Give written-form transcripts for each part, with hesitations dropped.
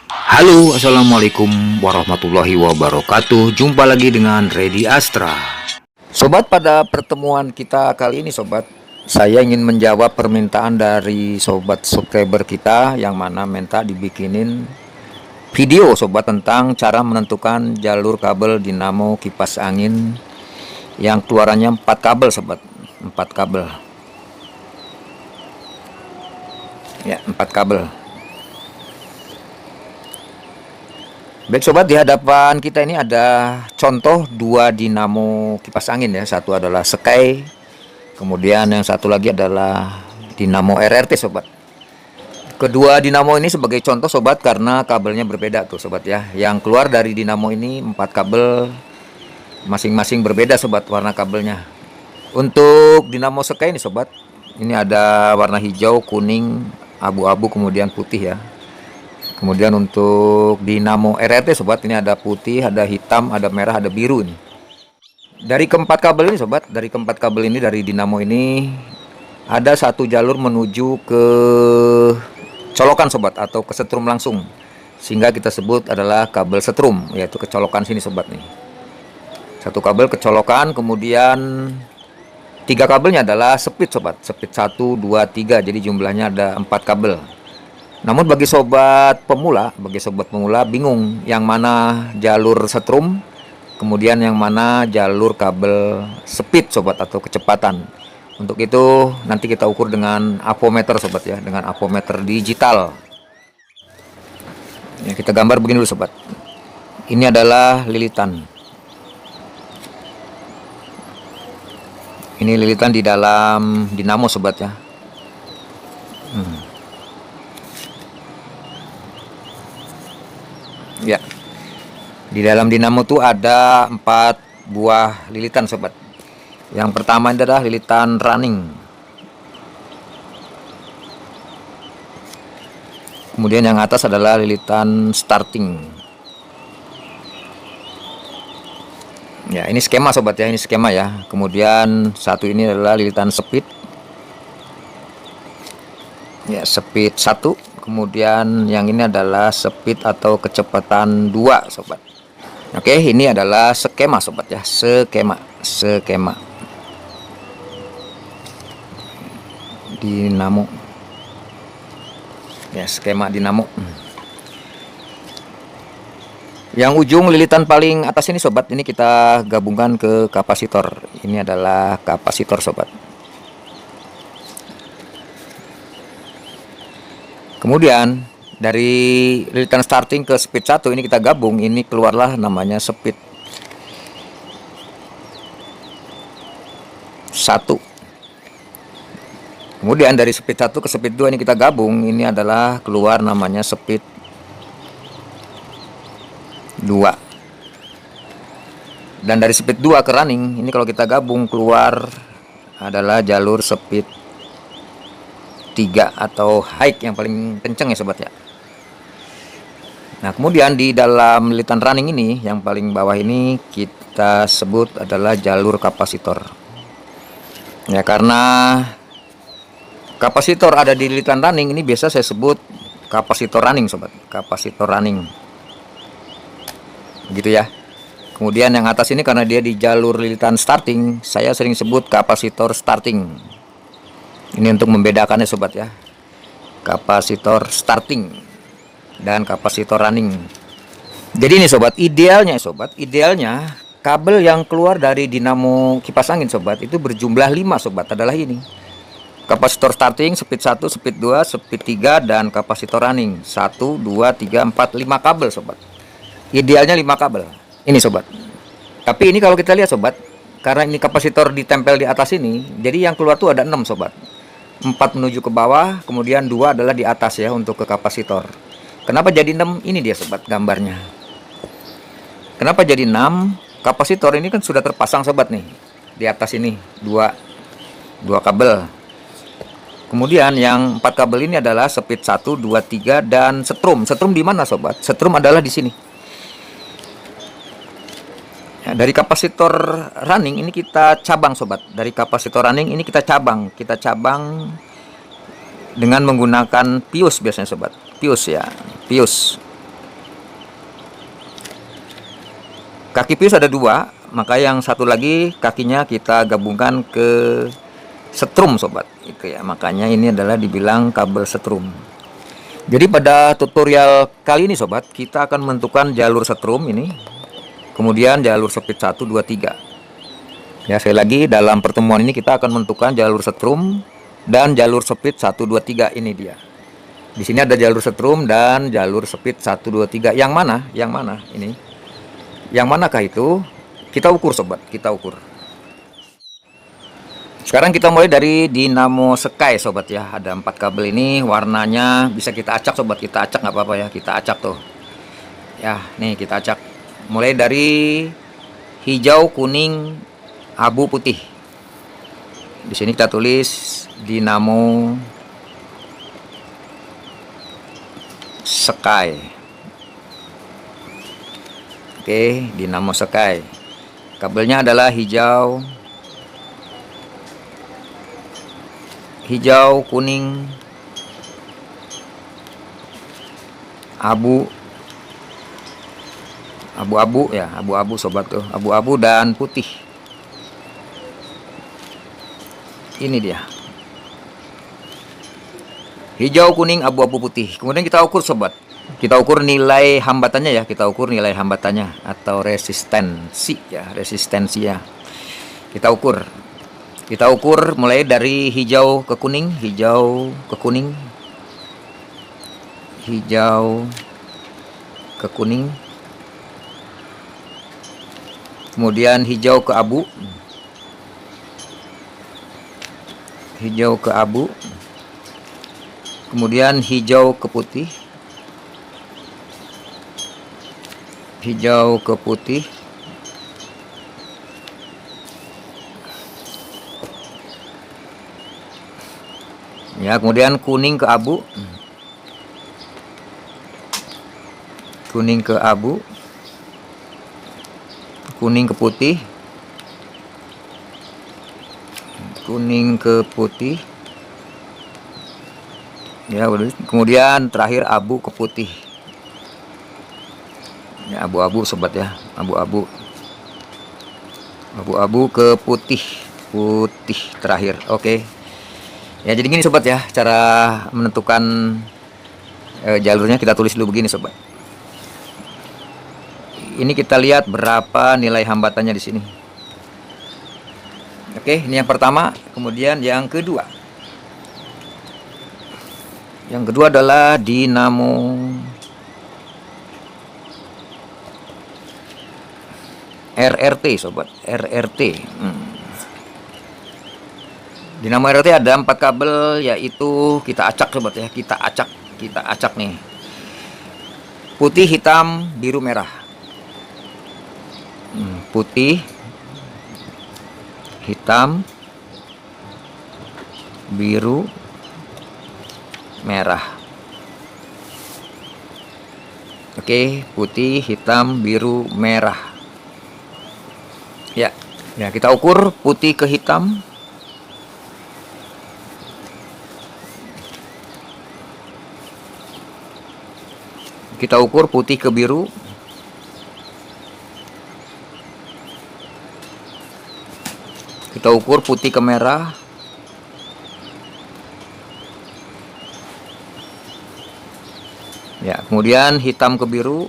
Halo, assalamualaikum warahmatullahi wabarakatuh. Jumpa lagi dengan Redi Astra. Sobat, pada pertemuan kita kali ini sobat, saya ingin menjawab permintaan dari sobat subscriber kita yang mana minta dibikinin video sobat tentang cara menentukan jalur kabel dinamo kipas angin yang keluarannya 4 kabel sobat. 4 kabel. Ya, 4 kabel. Baik sobat, di hadapan kita ini ada contoh 2 dinamo kipas angin ya. Satu adalah Sky, kemudian yang satu lagi adalah dinamo RRT sobat. Kedua dinamo ini sebagai contoh sobat karena kabelnya berbeda tuh sobat ya. Yang keluar dari dinamo ini 4 kabel, masing-masing berbeda sobat warna kabelnya. Untuk dinamo Sky ini sobat, ini ada warna hijau, kuning, abu-abu, kemudian putih ya. Kemudian untuk dinamo RRT sobat, ini ada putih, ada hitam, ada merah, ada biru nih. Dari keempat kabel ini sobat, dari keempat kabel ini dari dinamo ini ada satu jalur menuju ke colokan sobat atau ke setrum langsung. Sehingga kita sebut adalah kabel setrum, yaitu kecolokan sini sobat nih. Satu kabel kecolokan, kemudian 3 kabelnya adalah speed sobat, speed 1, 2, 3. Jadi jumlahnya ada 4 kabel. Namun bagi sobat pemula bingung yang mana jalur setrum, kemudian yang mana jalur kabel speed sobat atau kecepatan. Untuk itu nanti kita ukur dengan avometer sobat ya, dengan avometer digital. Ya, kita gambar begini dulu sobat. Ini adalah lilitan. Ini lilitan di dalam dinamo sobat ya. Ya, di dalam dinamo tuh ada 4 buah lilitan sobat. Yang pertama adalah lilitan running. Kemudian yang atas adalah lilitan starting. Ya, ini skema sobat ya, ini skema ya. Kemudian satu ini adalah lilitan speed. Ya, speed 1. Kemudian yang ini adalah speed atau kecepatan 2 sobat. Oke, ini adalah skema sobat ya, skema dinamo ya, skema dinamo. Yang ujung lilitan paling atas ini sobat, ini kita gabungkan ke kapasitor. Ini adalah kapasitor sobat. Kemudian dari lilitan starting ke speed 1 ini kita gabung, ini keluarlah namanya speed 1. Kemudian dari speed 1 ke speed 2 ini kita gabung, ini adalah keluar namanya speed 2. Dan dari speed 2 ke running ini kalau kita gabung keluar adalah jalur speed 3 atau high yang paling kenceng ya sobat ya. Nah, kemudian di dalam lilitan running ini yang paling bawah ini kita sebut adalah jalur kapasitor. Ya, karena kapasitor ada di lilitan running ini biasa saya sebut kapasitor running sobat, kapasitor running. Gitu ya. Kemudian yang atas ini karena dia di jalur lilitan starting, saya sering sebut kapasitor starting. Ini untuk membedakannya sobat ya, kapasitor starting dan kapasitor running. Jadi ini sobat, idealnya kabel yang keluar dari dinamo kipas angin sobat itu berjumlah 5 sobat, adalah ini. Kapasitor starting, speed 1, speed 2, speed 3, dan kapasitor running 1, 2, 3, 4, 5 kabel sobat. Idealnya 5 kabel ini sobat. Tapi ini kalau kita lihat sobat, karena ini kapasitor ditempel di atas ini, jadi yang keluar tuh ada 6 sobat. 4 menuju ke bawah, kemudian 2 adalah di atas ya untuk ke kapasitor. Kenapa jadi 6? Ini dia sobat gambarnya. Kenapa jadi 6? Kapasitor ini kan sudah terpasang sobat nih. Di atas ini 2 kabel. Kemudian yang 4 kabel ini adalah speed 1, 2, 3 dan setrum. Setrum di mana sobat? Setrum adalah di sini. Ya, dari kapasitor running ini kita cabang sobat. Dari kapasitor running ini kita cabang dengan menggunakan pius biasanya sobat. Pius ya, pius. Kaki fuse ada dua, maka yang satu lagi kakinya kita gabungkan ke setrum sobat. Itu ya, makanya ini adalah dibilang kabel setrum. Jadi pada tutorial kali ini sobat, kita akan menentukan jalur setrum ini, kemudian jalur speed 1, 2, 3. Ya, sekali lagi dalam pertemuan ini kita akan menentukan jalur setrum dan jalur speed 1, 2, 3. Ini dia. Di sini ada jalur setrum dan jalur speed 1, 2, 3. Yang mana? Yang mana? Ini. Yang manakah itu? Kita ukur sobat, kita ukur. Sekarang kita mulai dari dinamo Sky sobat ya. Ada 4 kabel ini, warnanya bisa kita acak sobat. Kita acak nggak apa-apa ya, kita acak tuh. Ya, nih kita acak. Mulai dari hijau, kuning, abu, putih. Di sini kita tulis dinamo Sky. Oke, dinamo Sky. Kabelnya adalah hijau, kuning, abu-abu ya, abu-abu sobat tuh, abu-abu dan putih. Ini dia. Hijau, kuning, abu-abu, putih. Kemudian kita ukur sobat. Kita ukur nilai hambatannya ya, kita ukur nilai hambatannya atau resistensi ya, resistensi ya. Kita ukur. Kita ukur mulai dari hijau ke kuning, hijau ke kuning, hijau ke kuning, kemudian hijau ke abu, hijau ke abu, kemudian hijau ke putih, hijau ke putih, ya, kemudian kuning ke abu, kuning ke abu, kuning ke putih, kuning ke putih, ya, kemudian terakhir abu ke putih. Ya, abu-abu sobat ya, abu-abu, abu-abu ke putih, putih terakhir. Oke. Ya, jadi gini sobat ya, cara menentukan jalurnya kita tulis dulu begini sobat. Ini kita lihat berapa nilai hambatannya di sini. Oke, ini yang pertama, kemudian yang kedua. Yang kedua adalah dinamo RRT sobat, RRT. Dinamo RRT ada 4 kabel, yaitu kita acak sobat ya, kita acak nih. Putih, hitam, biru, merah. Putih, hitam, biru, merah. Oke, putih, hitam, biru, merah. Ya, ya, kita ukur putih ke hitam. Kita ukur putih ke biru. Kita ukur putih ke merah. Ya, kemudian hitam ke biru.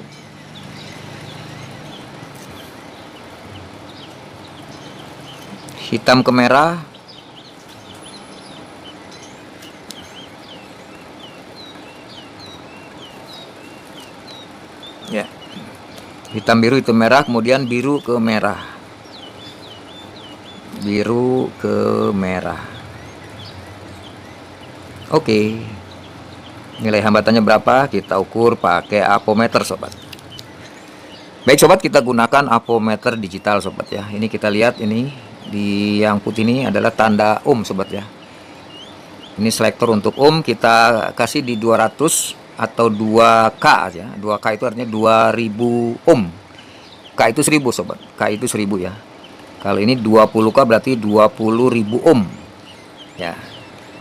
Hitam ke merah. Ya. Hitam, biru, itu merah, kemudian biru ke merah. Biru ke merah. Oke. Nilai hambatannya berapa? Kita ukur pakai apometer sobat. Baik sobat, kita gunakan apometer digital sobat ya. Ini kita lihat ini di yang putih ini adalah tanda ohm sobat ya. Ini selektor untuk ohm, kita kasih di 200 atau 2K ya. 2K itu artinya 2000 ohm. K itu 1000 sobat. K itu 1000 ya. Kalau ini 20K berarti 20.000 ohm. Ya.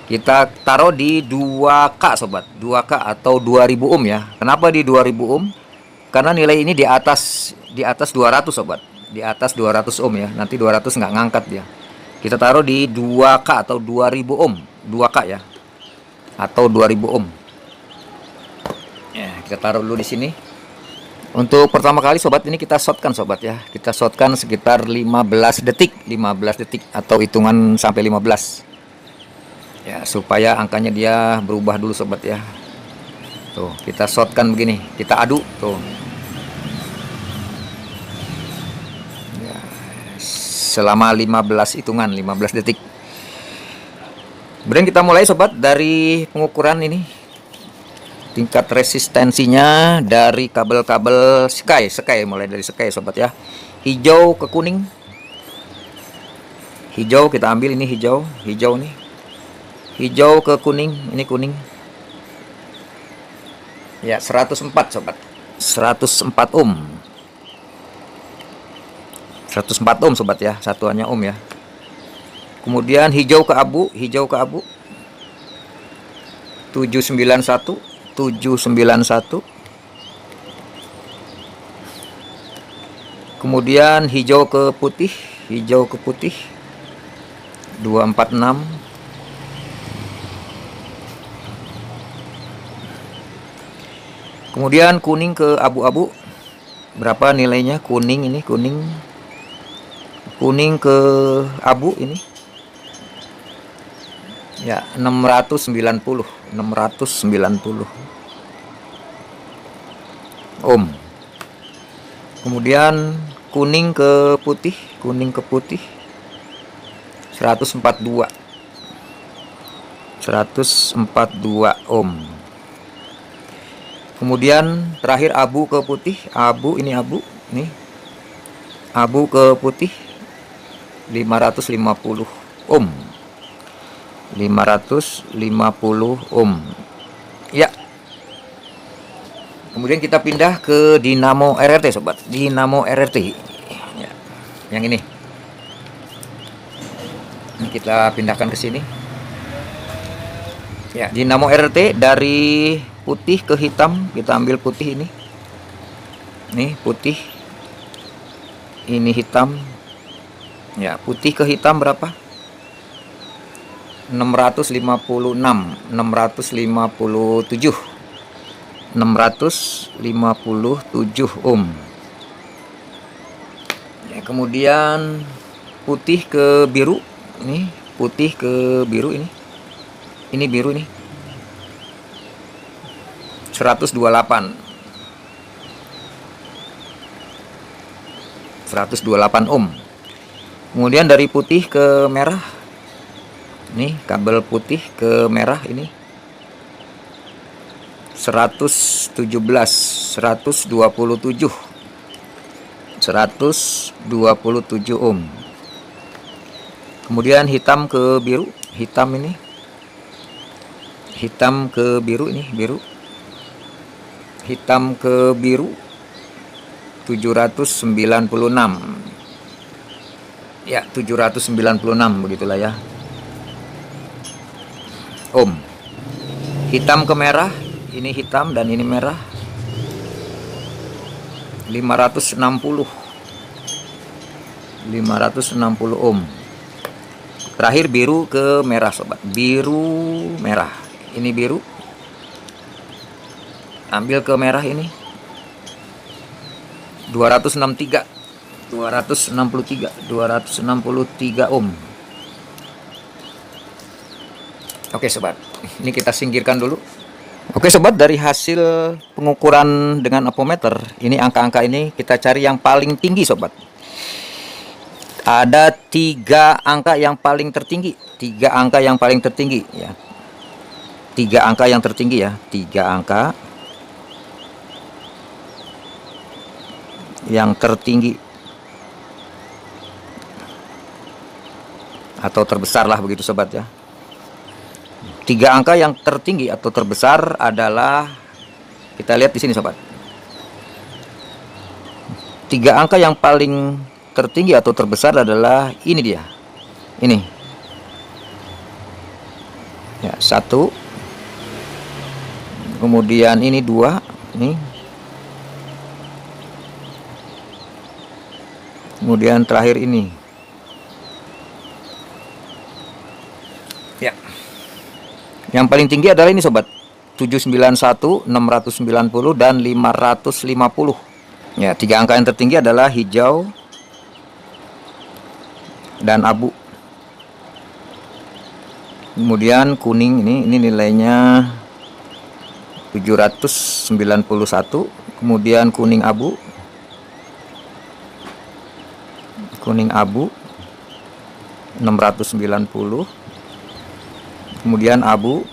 Kita taruh di 2K sobat. 2K atau 2000 ohm ya. Kenapa di 2000 ohm? karena nilai ini di atas 200 sobat, di atas 200 ohm ya. Nanti 200 nggak ngangkat dia. Kita taruh di 2K atau 2000 ohm, 2K ya, atau 2000 ohm ya. Kita taruh dulu di sini. Untuk pertama kali sobat, ini kita shotkan sobat ya. Kita shotkan sekitar 15 detik atau hitungan sampai 15 ya, supaya angkanya dia berubah dulu sobat ya. Tuh, kita shotkan begini, kita aduk tuh ya, selama 15 hitungan, 15 detik. Kemudian kita mulai sobat dari pengukuran ini, tingkat resistensinya dari kabel-kabel Sky, mulai dari Sky sobat ya. Hijau ke kuning, hijau kita ambil, ini hijau nih, hijau ke kuning, ini kuning ya. 104 sobat, 104 ohm, 104 ohm sobat ya, satuannya ohm ya. Kemudian hijau ke abu, 791, 791. Kemudian hijau ke putih, 246. Kemudian kuning ke abu-abu, berapa nilainya? Kuning ini, kuning ke abu ini ya, 690 ohm. Kemudian kuning ke putih, 142 ohm. Kemudian terakhir abu ke putih, ini abu ke putih 550 ohm, 550 ohm ya. Kemudian kita pindah ke dinamo RRT sobat, dinamo RRT ya, yang ini kita pindahkan ke sini ya. Dinamo RRT dari putih ke hitam, kita ambil putih ini, putih, ini hitam ya. Putih ke hitam berapa? 657 ohm ya. Kemudian putih ke biru, ini putih ke biru, ini biru nih, 128 ohm. Kemudian dari putih ke merah, nih kabel putih ke merah ini 127 ohm. Kemudian hitam ke biru, hitam ini, hitam ke biru, ini biru, hitam ke biru 796 ya, 796 begitulah ya ohm. Hitam ke merah, ini hitam dan ini merah 560 ohm. Terakhir biru ke merah sobat, biru merah, ini biru, ambil ke merah ini 263 ohm. Oke sobat, ini kita singkirkan dulu. Oke sobat, dari hasil pengukuran dengan apometer, ini angka-angka ini kita cari yang paling tinggi sobat. Ada 3 angka yang paling tertinggi, 3 angka yang paling tertinggi ya. 3 angka yang tertinggi ya, 3 angka yang tertinggi atau terbesar lah begitu sobat ya. 3 angka yang tertinggi atau terbesar adalah, kita lihat di sini sobat. 3 angka yang paling tertinggi atau terbesar adalah ini dia. Ini. Ya, 1. Kemudian ini 2, ini. Kemudian terakhir ini. Ya. Yang paling tinggi adalah ini sobat. 791, 690 dan 550. Ya, tiga angka yang tertinggi adalah hijau dan abu. Kemudian kuning ini nilainya 791, kemudian kuning abu 690, kemudian abu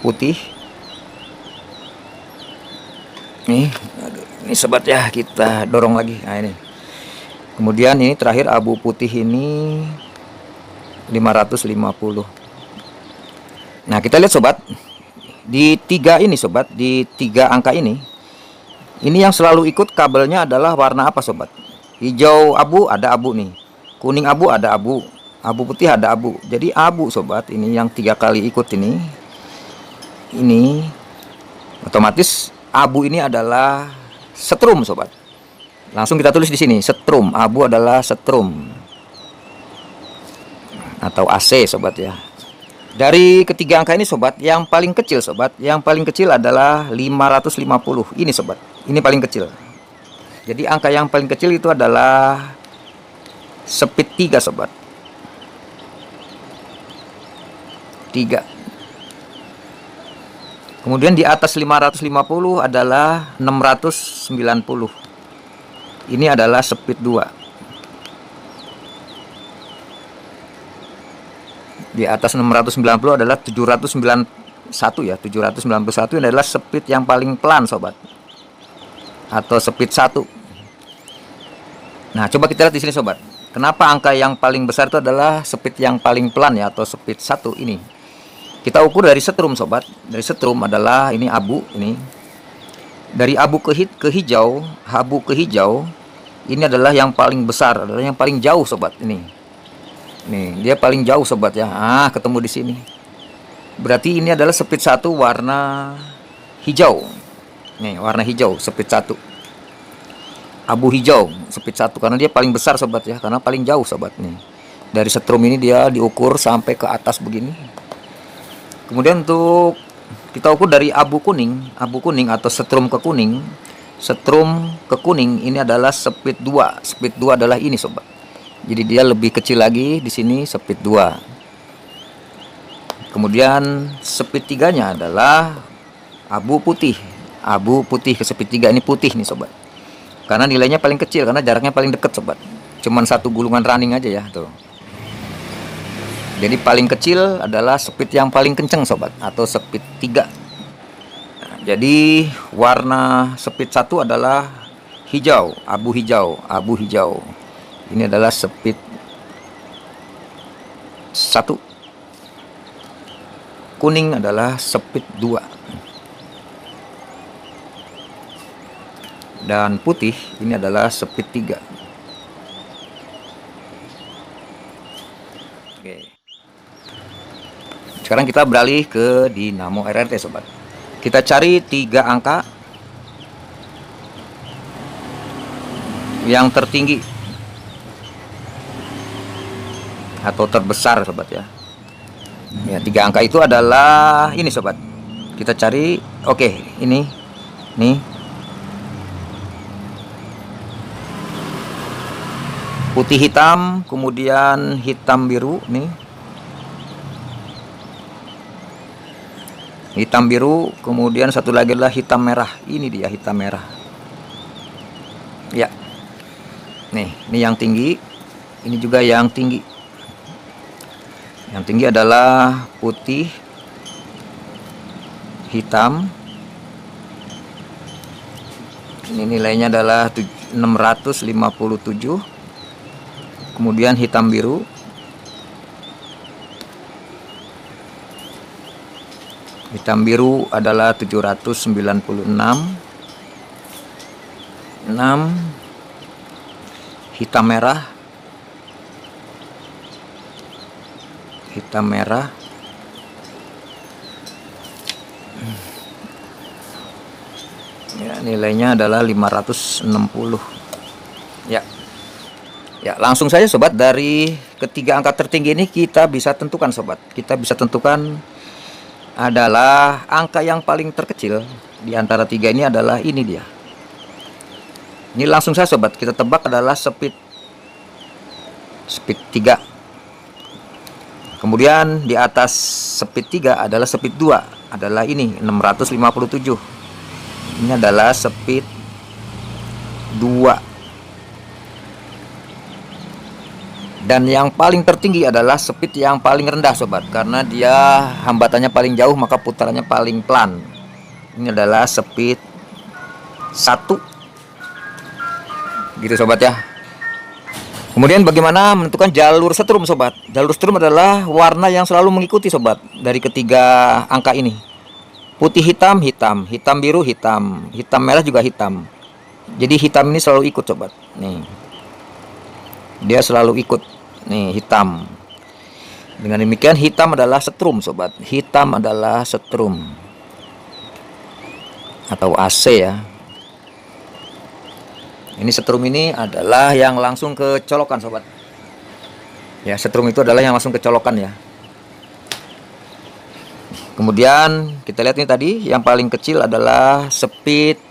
putih nih. Ini sobat ya, kita dorong lagi. Nah ini, kemudian ini terakhir abu putih ini 550. Nah kita lihat sobat, di tiga ini sobat, di tiga angka ini yang selalu ikut kabelnya adalah warna apa sobat? Hijau abu ada abu nih, kuning abu ada abu, abu putih ada abu. Jadi abu sobat ini yang tiga kali ikut ini otomatis abu ini adalah setrum sobat. Langsung kita tulis di sini, setrum. Abu adalah setrum atau AC sobat ya. Dari ketiga angka ini sobat, yang paling kecil sobat, yang paling kecil adalah 550. Ini sobat, ini paling kecil. Jadi angka yang paling kecil itu adalah speed 3 sobat. 3. Kemudian di atas 550 adalah 690. Ini adalah speed 2. Di atas 690 adalah 791 ya. 791 adalah speed yang paling pelan sobat, atau speed 1. Nah, coba kita lihat di sini sobat. Kenapa angka yang paling besar itu adalah speed yang paling pelan ya, atau speed 1 ini? Kita ukur dari setrum sobat. Dari setrum adalah ini abu ini. Dari abu ke hijau, abu ke hijau ini adalah yang paling besar, adalah yang paling jauh sobat ini. Nih, dia paling jauh sobat ya. Ah, ketemu di sini. Berarti ini adalah speed 1 warna hijau. Nih, warna hijau speed 1. Abu hijau speed 1 karena dia paling besar sobat ya, karena paling jauh sobat nih. Dari setrum ini dia diukur sampai ke atas begini. Kemudian untuk kita ukur dari abu kuning atau setrum ke kuning. Setrum ke kuning ini adalah speed 2. Speed 2 adalah ini sobat. Jadi dia lebih kecil lagi di sini, speed 2. Kemudian speed 3-nya adalah abu putih. Abu putih ke speed 3 ini putih nih sobat. Karena nilainya paling kecil, karena jaraknya paling dekat sobat. Cuman satu gulungan running aja ya tuh. Jadi paling kecil adalah speed yang paling kenceng sobat, atau speed 3. Nah, jadi warna speed 1 adalah hijau, abu hijau, abu hijau. Ini adalah speed 1. Kuning adalah speed 2. Dan putih ini adalah speed 3. Oke. Sekarang kita beralih ke dinamo RRT sobat. Kita cari 3 angka yang tertinggi atau terbesar sobat ya. Ya, 3 angka itu adalah ini sobat. Kita cari, oke, ini nih. Putih hitam, kemudian hitam biru nih. Hitam biru, kemudian satu lagi adalah hitam merah. Ini dia hitam merah. Ya. Nih, ini yang tinggi. Ini juga yang tinggi. Yang tinggi adalah putih, hitam. Ini nilainya adalah 657. Kemudian hitam biru. Hitam biru adalah 796. 6. Hitam merah. Hitam merah. Ya, nilainya adalah 560. Ya. Ya, langsung saja sobat, dari ketiga angka tertinggi ini kita bisa tentukan sobat. Kita bisa tentukan adalah angka yang paling terkecil di antara tiga ini adalah ini dia. Ini langsung saja sobat, kita tebak adalah speed 3. Kemudian di atas speed 3 adalah speed 2, adalah ini 657. Ini adalah speed 2. Dan yang paling tertinggi adalah speed yang paling rendah sobat, karena dia hambatannya paling jauh maka putarannya paling pelan. Ini adalah speed 1 gitu sobat ya. Kemudian bagaimana menentukan jalur setrum sobat? Jalur setrum adalah warna yang selalu mengikuti sobat dari ketiga angka ini. Putih hitam, hitam, hitam biru, hitam, hitam merah juga hitam. Jadi hitam ini selalu ikut sobat. Nih, dia selalu ikut nih, hitam. Dengan demikian hitam adalah setrum sobat. Hitam adalah setrum atau AC ya. Ini setrum ini adalah yang langsung ke colokan sobat. Ya, setrum itu adalah yang langsung ke colokan ya. Kemudian kita lihat ini tadi yang paling kecil adalah speed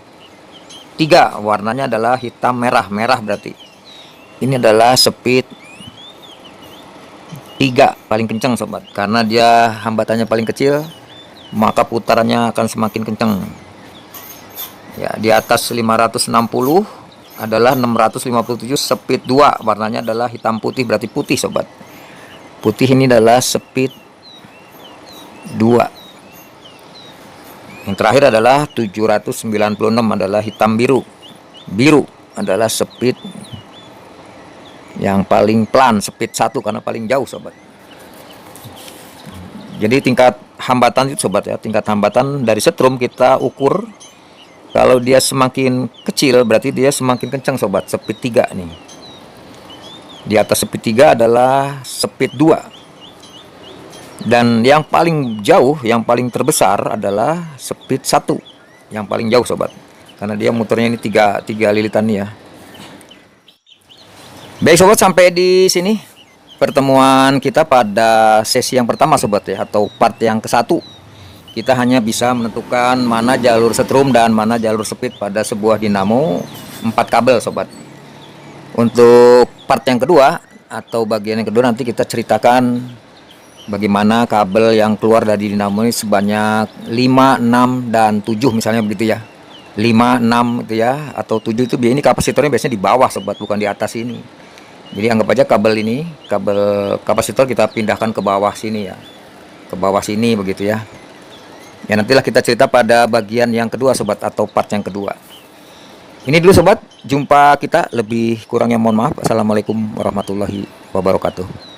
3, warnanya adalah hitam merah, merah berarti. Ini adalah speed 3 paling kencang sobat, karena dia hambatannya paling kecil maka putarannya akan semakin kencang. Ya, di atas 560 adalah 657, speed 2, warnanya adalah hitam putih berarti putih sobat. Putih ini adalah speed 2. Yang terakhir adalah 796 adalah hitam biru. Biru adalah speed yang paling pelan, speed 1 karena paling jauh sobat. Jadi tingkat hambatan itu sobat ya, tingkat hambatan dari setrum kita ukur. Kalau dia semakin kecil berarti dia semakin kencang sobat, speed 3 nih. Di atas speed 3 adalah speed 2. Dan yang paling jauh, yang paling terbesar adalah speed 1, yang paling jauh sobat, karena dia muternya ini 3 lilitan nih ya. Baik sobat, sampai di sini pertemuan kita pada sesi yang pertama sobat ya, atau part yang ke-1. Kita hanya bisa menentukan mana jalur setrum dan mana jalur speed pada sebuah dinamo 4 kabel sobat. Untuk part yang kedua atau bagian yang kedua nanti kita ceritakan bagaimana kabel yang keluar dari dinamo ini sebanyak 5, 6, dan 7 misalnya begitu ya. 5, 6 itu ya, atau 7 itu ini kapasitornya biasanya di bawah sobat, bukan di atas ini. Jadi anggap aja kabel ini, kabel kapasitor kita pindahkan ke bawah sini ya. Ke bawah sini begitu ya. Ya nantilah kita cerita pada bagian yang kedua sobat, atau part yang kedua. Ini dulu sobat, jumpa kita, lebih kurangnya mohon maaf. Assalamualaikum warahmatullahi wabarakatuh.